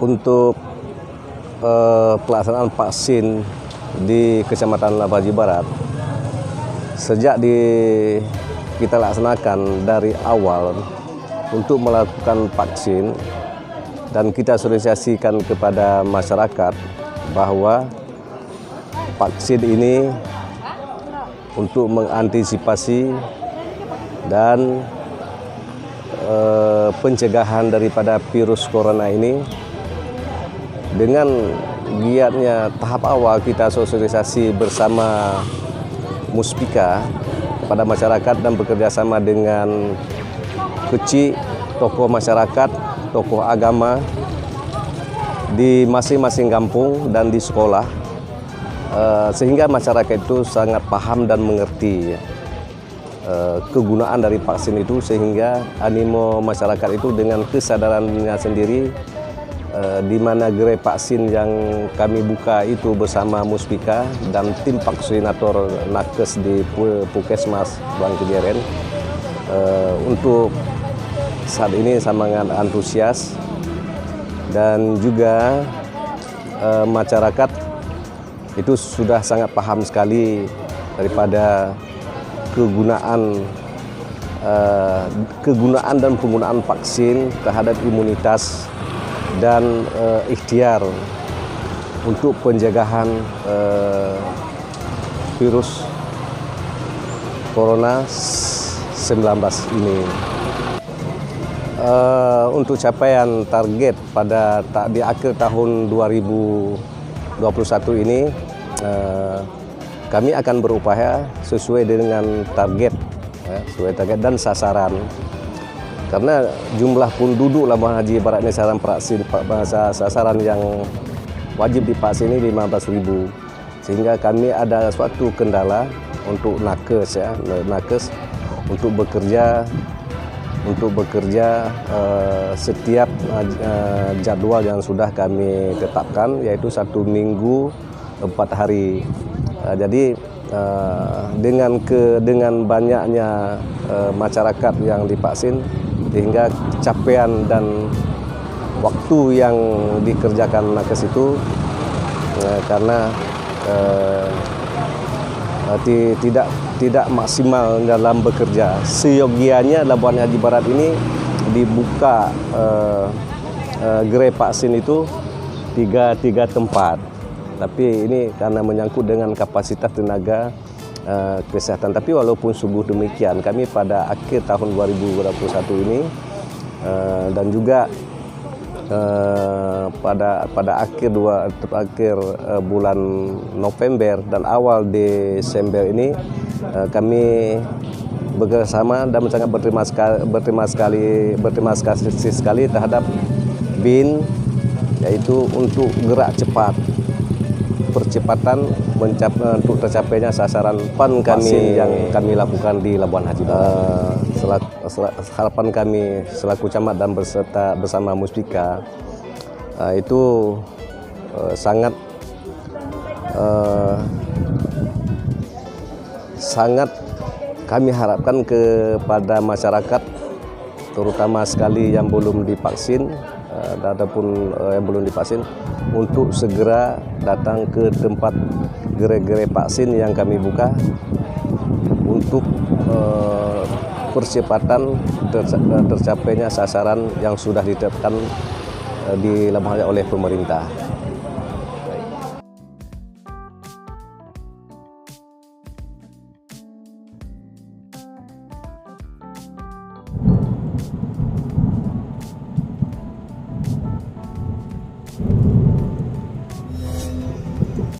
Untuk pelaksanaan vaksin di Kecamatan Labuan Haji Barat, sejak kita laksanakan dari awal untuk melakukan vaksin, dan kita sosialisasikan kepada masyarakat bahwa vaksin ini untuk mengantisipasi dan pencegahan daripada virus corona ini. Dengan giatnya tahap awal kita sosialisasi bersama Muspika kepada masyarakat dan bekerja sama dengan kecil tokoh masyarakat, tokoh agama di masing-masing kampung dan di sekolah, sehingga masyarakat itu sangat paham dan mengerti kegunaan dari vaksin itu, sehingga animo masyarakat itu dengan kesadarannya sendiri, di mana gerai vaksin yang kami buka itu bersama Muspika dan tim vaksinator nakes di Puskesmas Bang Kejeren, untuk saat ini sangat antusias, dan juga masyarakat itu sudah sangat paham sekali daripada kegunaan dan penggunaan vaksin terhadap imunitas dan ikhtiar untuk pencegahan virus corona 19 ini. Untuk capaian target di akhir tahun 2021 ini, kami akan berupaya sesuai dengan target dan sasaran. Karena jumlah penduduk Labuan Haji Barat ini sasaran yang wajib divaksin ini 15.000, sehingga kami ada suatu kendala untuk nakes untuk bekerja setiap jadwal yang sudah kami tetapkan, yaitu 1 minggu 4 hari. Jadi dengan banyaknya masyarakat yang divaksin, sehingga capaian dan waktu yang dikerjakan nakes itu karena tidak maksimal dalam bekerja. Seyogianya Labuan Haji Barat ini dibuka gerai vaksin itu tiga tempat, tapi ini karena menyangkut dengan kapasitas tenaga kesehatan. Tapi walaupun sungguh demikian, kami pada akhir tahun 2021 ini dan juga pada akhir bulan November dan awal Desember ini, kami bekerjasama dan sangat berterima kasih sekali terhadap BIN, yaitu untuk gerak cepat percepatan untuk tercapainya sasaran vaksin yang kami lakukan di Labuan Haji Barat. Harapan kami selaku camat dan bersama Muspika itu sangat kami harapkan kepada masyarakat, terutama sekali yang belum divaksin ataupun yang belum divaksin, untuk segera datang ke tempat gerai-gerai vaksin yang kami buka untuk percepatan tercapainya sasaran yang sudah ditetapkan di Labuan Haji oleh pemerintah.